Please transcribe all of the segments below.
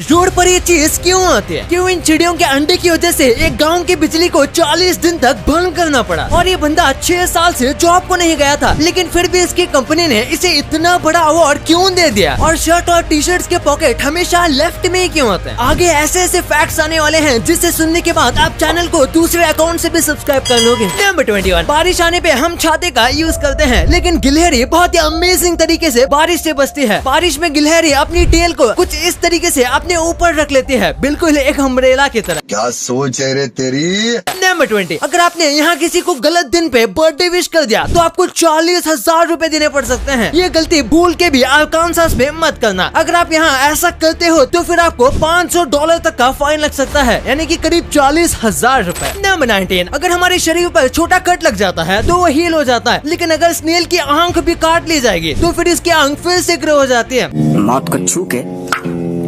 Road पर ये चीज क्यों आती है? क्यों इन चिड़ियों के अंडे की वजह से एक गांव की बिजली को 40 दिन तक बंद करना पड़ा? और ये बंदा 6 साल से जॉब को नहीं गया था, लेकिन फिर भी इसकी कंपनी ने इसे इतना बड़ा अवार्ड क्यों दे दिया? और शर्ट और टी शर्ट के पॉकेट हमेशा लेफ्ट में ही क्यों आते हैं? आगे ऐसे ऐसे फैक्ट्स आने वाले हैं जिसे सुनने के बाद आप चैनल को दूसरे अकाउंट से भी सब्सक्राइब कर लोगे। नंबर 21, बारिश आने पे हम छाते का यूज करते हैं, लेकिन गिलहरी बहुत ही अमेजिंग तरीके से बारिश से बचती है। बारिश में गिलहरी अपनी टेल को कुछ इस तरीके से अपने ऊपर रख लेती है, बिल्कुल एक अम्ब्रेला की तरह। क्या सोच है रे तेरी। नंबर 20, अगर आपने यहाँ किसी को गलत दिन पे बर्थडे विश कर दिया तो आपको 40,000 रूपए देने पड़ सकते हैं। ये गलती भूल के भी अरकानसास में मत करना। अगर आप यहाँ ऐसा करते हो तो फिर आपको $500 तक का फाइन लग सकता है, यानी कि करीब 40,000 रूपए। नंबर 19, अगर हमारे शरीर पर छोटा कट लग जाता है तो वो हील हो जाता है, लेकिन अगर स्नेल की आंख भी काट ली जाएगी तो फिर इसकी आंख फिर से ग्रो हो जाती है। मौत को छू के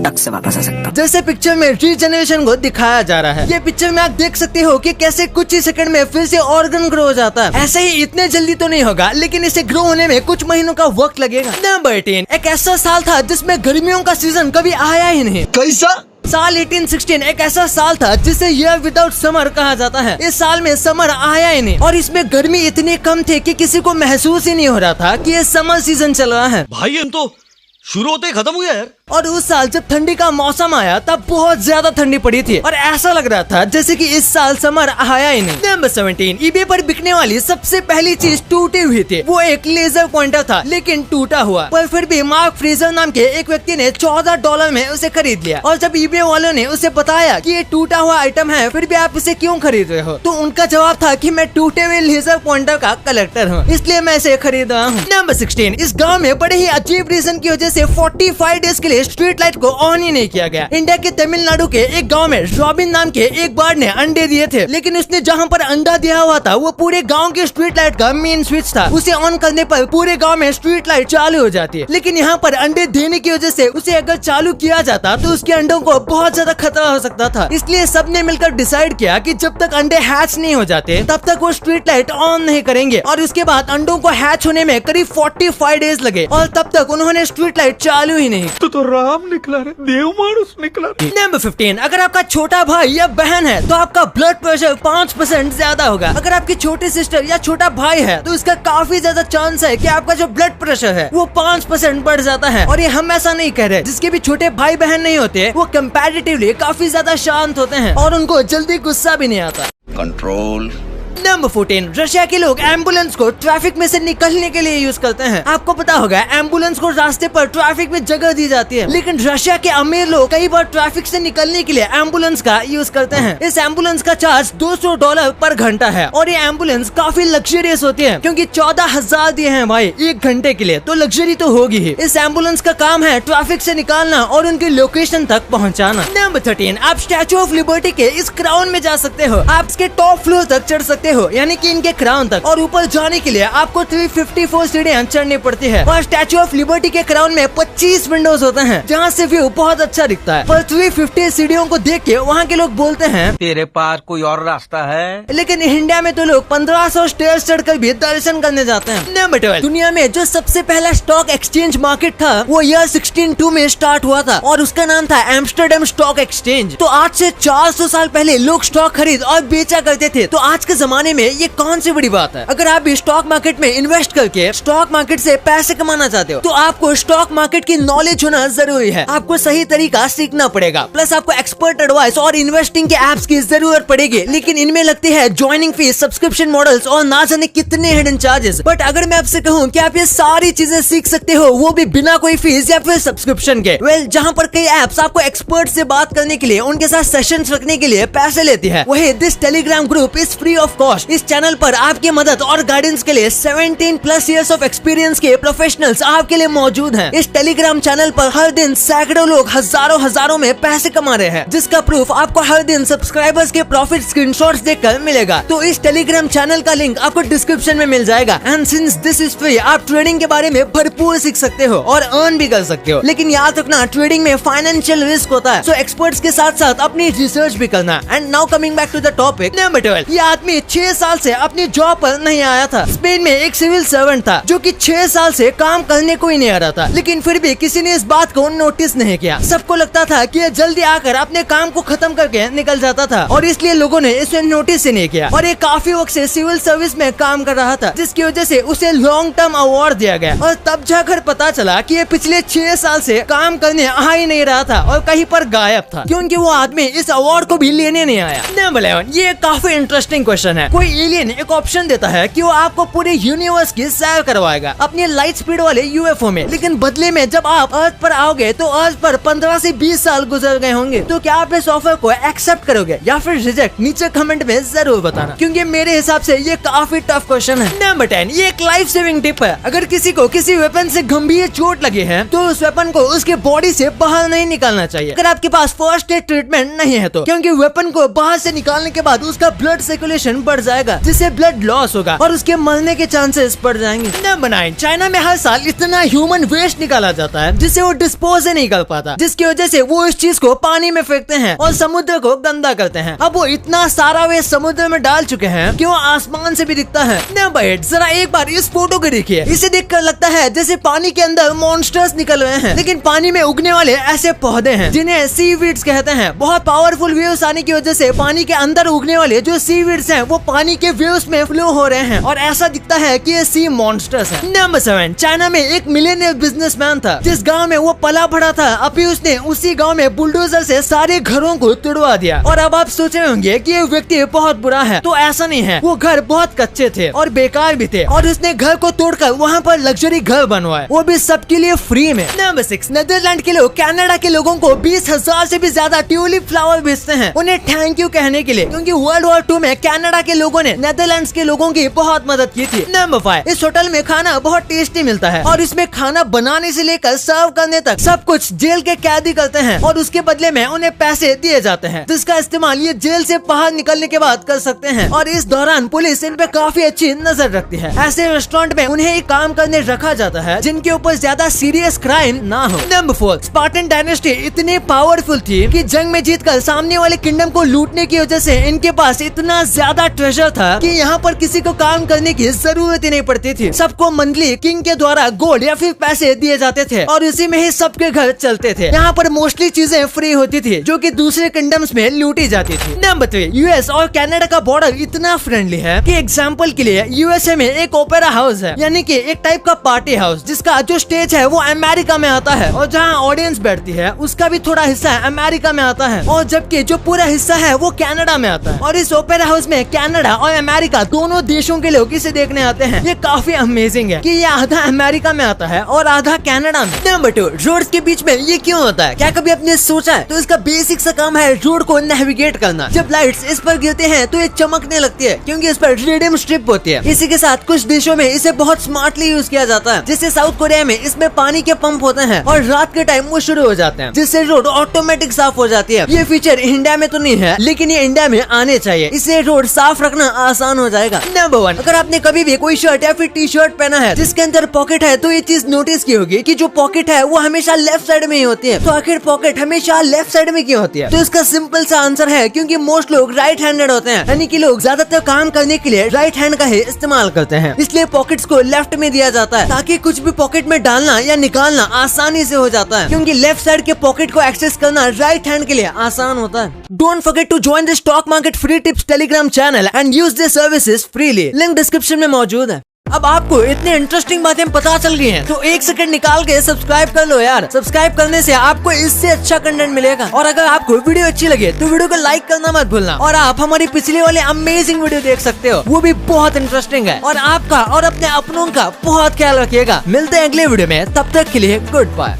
टक से वापस आ सकता। जैसे पिक्चर में रीजनरेशन को दिखाया जा रहा है, ये पिक्चर में आप देख सकते हो कि कैसे कुछ ही सेकंड में फिर से ऑर्गन ग्रो हो जाता है। ऐसे ही इतने जल्दी तो नहीं होगा, लेकिन इसे ग्रो होने में कुछ महीनों का वक्त लगेगा। नंबर 18, एक ऐसा साल था जिसमें गर्मियों का सीजन कभी आया ही नहीं। कैसा? साल 1816 एक ऐसा साल था जिसे ईयर विदाउट समर कहा जाता है। इस साल में समर आया ही नहीं और इसमें गर्मी इतनी कम थी कि किसी को महसूस ही नहीं हो रहा था कि ये समर सीजन चल रहा है। भाई हम तो शुरू होते ही खत्म हो गया यार। और उस साल जब ठंडी का मौसम आया तब बहुत ज्यादा ठंडी पड़ी थी और ऐसा लग रहा था जैसे कि इस साल समर आया ही नहीं। नंबर 17, eBay पर बिकने वाली सबसे पहली चीज टूटी हुई थी। वो एक लेजर पॉइंटर था, लेकिन टूटा हुआ, पर फिर भी मार्क फ्रीजर नाम के एक व्यक्ति ने $14 में उसे खरीद लिया। और जब eBay वालों ने उसे बताया कि ये टूटा हुआ आइटम है, फिर भी आप इसे क्यों खरीद रहे हो, तो उनका जवाब था कि मैं टूटे हुए लेजर पॉइंटर का कलेक्टर हूँ, इसलिए मैं इसे खरीद रहा हूँ। नंबर 16, इस गाँव में बड़े ही अजीब रीजन की वजह से 45 डेज के लिए स्ट्रीट लाइट को ऑन ही नहीं किया गया। इंडिया के तमिलनाडु के एक गांव में रॉबिन नाम के एक बर्ड ने अंडे दिए थे, लेकिन उसने जहां पर अंडा दिया हुआ था वो पूरे गांव के स्ट्रीट लाइट का मेन स्विच था। उसे ऑन करने पर पूरे गांव में स्ट्रीट लाइट चालू हो जाती है, लेकिन यहाँ पर अंडे देने की वजह से उसे अगर चालू किया जाता तो उसके अंडों को बहुत ज्यादा खतरा हो सकता था। इसलिए सबने मिलकर डिसाइड किया कि जब तक अंडे हैच नहीं हो जाते तब तक वो स्ट्रीट लाइट ऑन नहीं करेंगे। और उसके बाद अंडों को हैच होने में करीब 45 डेज लगे और तब तक उन्होंने स्ट्रीट लाइट चालू ही नहीं। तो राम निकला रे, देव मानुस निकला। नंबर 15, अगर आपका छोटा भाई या बहन है तो आपका ब्लड प्रेशर 5% ज्यादा होगा। अगर आपकी छोटी सिस्टर या छोटा भाई है तो इसका काफी ज्यादा चांस है कि आपका जो ब्लड प्रेशर है वो 5% बढ़ जाता है। और ये हम ऐसा नहीं कह रहे, जिसके भी छोटे भाई बहन नहीं होते वो कंपैरेटिवली काफी ज्यादा शांत होते हैं और उनको जल्दी गुस्सा भी नहीं आता। कंट्रोल। नंबर 14, रशिया के लोग एम्बुलेंस को ट्रैफिक में से निकलने के लिए यूज करते हैं। आपको पता होगा एम्बुलेंस को रास्ते पर ट्रैफिक में जगह दी जाती है, लेकिन रशिया के अमीर लोग कई बार ट्रैफिक से निकलने के लिए एम्बुलेंस का यूज करते हैं। इस एम्बुलेंस का चार्ज $200 पर घंटा है और ये एम्बुलेंस काफी लग्जरियस होती है, क्योंकि 14,000 दिए हैं भाई 1 घंटे के लिए, तो लग्जरी तो होगी ही। इस एम्बुलेंस का काम है ट्रैफिक से निकालना और उनकी लोकेशन तक पहुँचाना। नंबर 13, आप स्टैचू ऑफ लिबर्टी के इस क्राउन में जा सकते हो। आप इसके टॉप फ्लोर तक चढ़ सकते हो, यानी कि इनके क्राउन तक, और ऊपर जाने के लिए आपको 354 सीढ़ियां चढ़नी पड़ती है। और स्टैचू ऑफ लिबर्टी के क्राउन में 25 विंडोज होते हैं जहां से व्यू बहुत अच्छा दिखता है। पर 350 सीढ़ियों को देख के वहां के लोग बोलते हैं तेरे पास कोई और रास्ता है? लेकिन इंडिया में तो लोग 1500 स्टेयर्स चढ़कर भी दर्शन करने जाते हैं। नंबर 12, दुनिया में जो सबसे पहला स्टॉक एक्सचेंज मार्केट था वो ईयर 1602 में स्टार्ट हुआ था और उसका नाम था एम्स्टर्डम स्टॉक एक्सचेंज। तो आज से 400 साल पहले लोग स्टॉक खरीद और बेचा करते थे, तो आज के जमाने में ये कौन सी बड़ी बात है? अगर आप भी स्टॉक मार्केट में इन्वेस्ट करके स्टॉक मार्केट से पैसे कमाना चाहते हो तो आपको स्टॉक मार्केट की नॉलेज होना जरूरी है। आपको सही तरीका सीखना पड़ेगा, प्लस आपको एक्सपर्ट एडवाइस और इन्वेस्टिंग के एप्स की जरूरत पड़ेगी, लेकिन इनमें लगती है ज्वाइनिंग फीस, सब्सक्रिप्शन मॉडल्स और ना जाने कितने हिडन चार्जेस। बट अगर मैं आपसे कहूँ कि आप ये सारी चीजें सीख सकते हो वो भी बिना कोई फीस या फिर सब्सक्रिप्शन के, जहाँ पर कई एप्स आपको एक्सपर्ट से बात करने के लिए, उनके साथ सेशंस रखने के लिए पैसे लेती है, वही this Telegram group is free of cost. इस चैनल पर आपकी मदद और गाइडेंस के लिए 17+ इयर्स ऑफ एक्सपीरियंस के प्रोफेशनल्स आपके लिए मौजूद हैं। इस टेलीग्राम चैनल पर हर दिन सैकड़ों लोग हजारों में पैसे कमा रहे हैं, जिसका प्रूफ आपको हर दिन सब्सक्राइबर्स के प्रॉफिट स्क्रीनशॉट्स देखकर मिलेगा। तो इस टेलीग्राम चैनल का लिंक आपको डिस्क्रिप्शन में मिल जाएगा। And since this is free, आप ट्रेडिंग के बारे में भरपूर सीख सकते हो और अर्न भी कर सकते हो। लेकिन याद रखना, ट्रेडिंग में फाइनेंशियल रिस्क होता है, सो एक्सपर्ट्स के साथ साथ अपनी रिसर्च भी करना। And now coming back to the topic, number 12, ये आदमी 6 साल से अपनी जॉब पर नहीं आया था। स्पेन में एक सिविल सर्वेंट था जो कि 6 साल से काम करने को ही नहीं आ रहा था, लेकिन फिर भी किसी ने इस बात को नोटिस नहीं किया। सबको लगता था कि ये जल्दी आकर अपने काम को खत्म करके निकल जाता था और इसलिए लोगों ने इसे नोटिस ही नहीं किया। और ये काफी वक्त से सिविल सर्विस में काम कर रहा था, जिसकी वजह से उसे लॉन्ग टर्म अवार्ड दिया गया। और तब जाकर पता चला कि ये पिछले 6 साल से काम करने आ ही नहीं रहा था और कहीं पर गायब था, क्योंकि वो आदमी इस अवार्ड को भी लेने नहीं आया। नंबर 11, ये काफी इंटरेस्टिंग क्वेश्चन है। कोई एलियन एक ऑप्शन देता है कि वो आपको पूरे यूनिवर्स की सैर करवाएगा अपनी लाइट स्पीड वाले यूएफओ में, लेकिन बदले में जब आप अर्थ पर आओगे तो अर्थ पर 15 से 20 साल गुजर गए होंगे। तो क्या आप इस ऑफर को एक्सेप्ट करोगे या फिर रिजेक्ट? नीचे कमेंट में जरूर बताना, क्योंकि मेरे हिसाब से ये काफी टफ क्वेश्चन है। नंबर 10, ये एक लाइफ सेविंग टिप है। अगर किसी को किसी वेपन से गंभीर चोट लगी है तो उस वेपन को उसके बॉडी से बाहर नहीं निकालना चाहिए अगर आपके पास फर्स्ट एड ट्रीटमेंट नहीं है तो, क्योंकि वेपन को बाहर से निकालने के बाद उसका ब्लड सर्कुलेशन बढ़ जाएगा, जिससे ब्लड लॉस होगा और उसके मरने के चांसेस बढ़ जाएंगे। नंबर 9, चाइना में हर साल इतना ह्यूमन वेस्ट निकाला जाता है जिससे वो डिस्पोज नहीं कर पाता, जिसकी वजह से वो इस चीज को पानी में फेंकते हैं और समुद्र को गंदा करते हैं। अब वो इतना सारा वेस्ट समुद्र में डाल चुके हैं कि वो आसमान से भी दिखता है। नंबर 8, जरा एक बार इस फोटो को देखिए। इसे देखकर लगता है जैसे पानी के अंदर मॉन्स्टर्स निकल रहे हैं, लेकिन पानी में उगने वाले ऐसे पौधे हैं जिन्हें सीवीड्स कहते हैं। बहुत पावरफुल वेव्स आने की वजह से पानी के अंदर उगने वाले जो सीवीड्स हैं वो पानी के वेव्स में फ्लो हो रहे हैं और ऐसा दिखता है कि ये सी मॉन्स्टर्स हैं। नंबर 7, चाइना में एक मिलियनियर बिजनेसमैन था जिस गांव में वो पला बढ़ा था। अभी उसने उसी गांव में बुलडोजर से सारे घरों को तोड़वा दिया। और अब आप सोच रहे होंगे कि ये व्यक्ति बहुत बुरा है, तो ऐसा नहीं है। वो घर बहुत कच्चे थे और बेकार भी थे और उसने घर को तोड़कर वहाँ पर लग्जरी घर बनवाए, वो भी सबके लिए फ्री में। नंबर 6, नीदरलैंड के लोग कनाडा के लोगों को 20,000 से भी ज्यादा ट्यूलिप फ्लावर भेजते हैं उन्हें थैंक यू कहने के लिए, क्योंकि वर्ल्ड वॉर 2 में कनाडा के लोगों ने नीदरलैंड के लोगों की बहुत मदद की थी। नंबर 5, इस होटल में खाना बहुत टेस्टी मिलता है और इसमें खाना बनाने से लेकर सर्व करने तक सब कुछ जेल के कैदी करते हैं और उसके बदले में उन्हें पैसे दिए जाते हैं, जिसका इस्तेमाल ये जेल से बाहर निकलने के बाद कर सकते हैं। और इस दौरान पुलिस इन पे काफी अच्छी नजर रखती है। ऐसे रेस्टोरेंट में उन्हें एक काम करने रखा जाता है जिनके ऊपर ज्यादा सीरियस क्राइम ना हो। नंबर 4, स्पार्टन डायनेस्टी इतनी पावरफुल थी कि जंग में जीतकर सामने वाले किंगडम को लूटने की वजह से इनके पास इतना ज्यादा ट्रेजर था कि यहाँ पर किसी को काम करने की जरूरत ही नहीं पड़ती थी। सबको मंथली किंग के द्वारा गोल्ड या फिर पैसे दिए जाते थे और इसी में ही सबके घर चलते थे। यहाँ पर मोस्टली चीजें फ्री होती थी जो कि दूसरे किंगडम्स में लूटी जाती थी। नंबर 3, यूएस और कनाडा का बॉर्डर इतना फ्रेंडली है कि एग्जांपल के लिए यूएसए में एक ओपेरा हाउस है, यानी कि एक टाइप का पार्टी हाउस, जिसका जो स्टेज है वो अमेरिका में आता है और जहाँ ऑडियंस बैठती है उसका भी थोड़ा हिस्सा अमेरिका में आता है, और जबकि जो पूरा हिस्सा है वो कनाडा में आता है। और इस ओपेरा हाउस में कनाडा और अमेरिका दोनों देशों के लोग इसे देखने आते हैं। ये काफी अमेजिंग है कि ये आधा अमेरिका में आता है और आधा कनाडा में। नंबर 2, रोड्स के बीच में ये क्यों होता है? क्या कभी आपने सोचा है? तो इसका बेसिक सा काम है रोड को नेविगेट करना। जब लाइट्स इस पर गिरते हैं तो ये चमकने लगती है क्योंकि इस पर रेडियम स्ट्रिप होती है। इसी के साथ कुछ देशों में इसे बहुत स्मार्टली यूज किया जाता है, जैसे साउथ कोरिया में इसमें पानी के पंप होते हैं और रात के टाइम वो शुरू हो जाते हैं, जिससे रोड ऑटोमेटिक साफ हो जाती है। ये फीचर इंडिया में तो नहीं है, लेकिन ये इंडिया में आने चाहिए, इससे रोड साफ रखना आसान हो जाएगा। नंबर 1, अगर आपने कभी भी कोई शर्ट या फिर टी शर्ट पहना है जिसके अंदर पॉकेट है तो ये चीज नोटिस की होगी कि जो पॉकेट है वो हमेशा लेफ्ट साइड में ही होती है। तो आखिर पॉकेट हमेशा लेफ्ट साइड में क्यों होती है? तो इसका सिंपल सा आंसर है क्योंकि मोस्ट लोग राइट हैंडेड होते हैं, यानी कि लोग ज्यादातर काम करने के लिए राइट हैंड का ही इस्तेमाल करते हैं, इसलिए पॉकेट्स को लेफ्ट में दिया जाता है ताकि कुछ भी पॉकेट में डालना या निकालना आसानी से हो जाता है, क्योंकि लेफ्ट साइड के पॉकेट को एक्सेस करना राइट हैंड के लिए आसान होता है। Don't forget to join the stock market free tips Telegram channel and use the services freely, link description में मौजूद है। अब आपको इतनी इंटरेस्टिंग बातें पता चल गई हैं, तो 1 सेकंड निकाल के सब्सक्राइब कर लो यार। सब्सक्राइब करने से आपको इससे अच्छा कंटेंट मिलेगा। और अगर आपको वीडियो अच्छी लगे तो वीडियो को लाइक करना मत भूलना, और आप हमारी पिछले वाले अमेजिंग वीडियो देख सकते हो, वो भी बहुत इंटरेस्टिंग है। और आपका और अपने अपनों का बहुत ख्याल रखिएगा। मिलते हैं अगले वीडियो में, तब तक के लिए गुड बाय।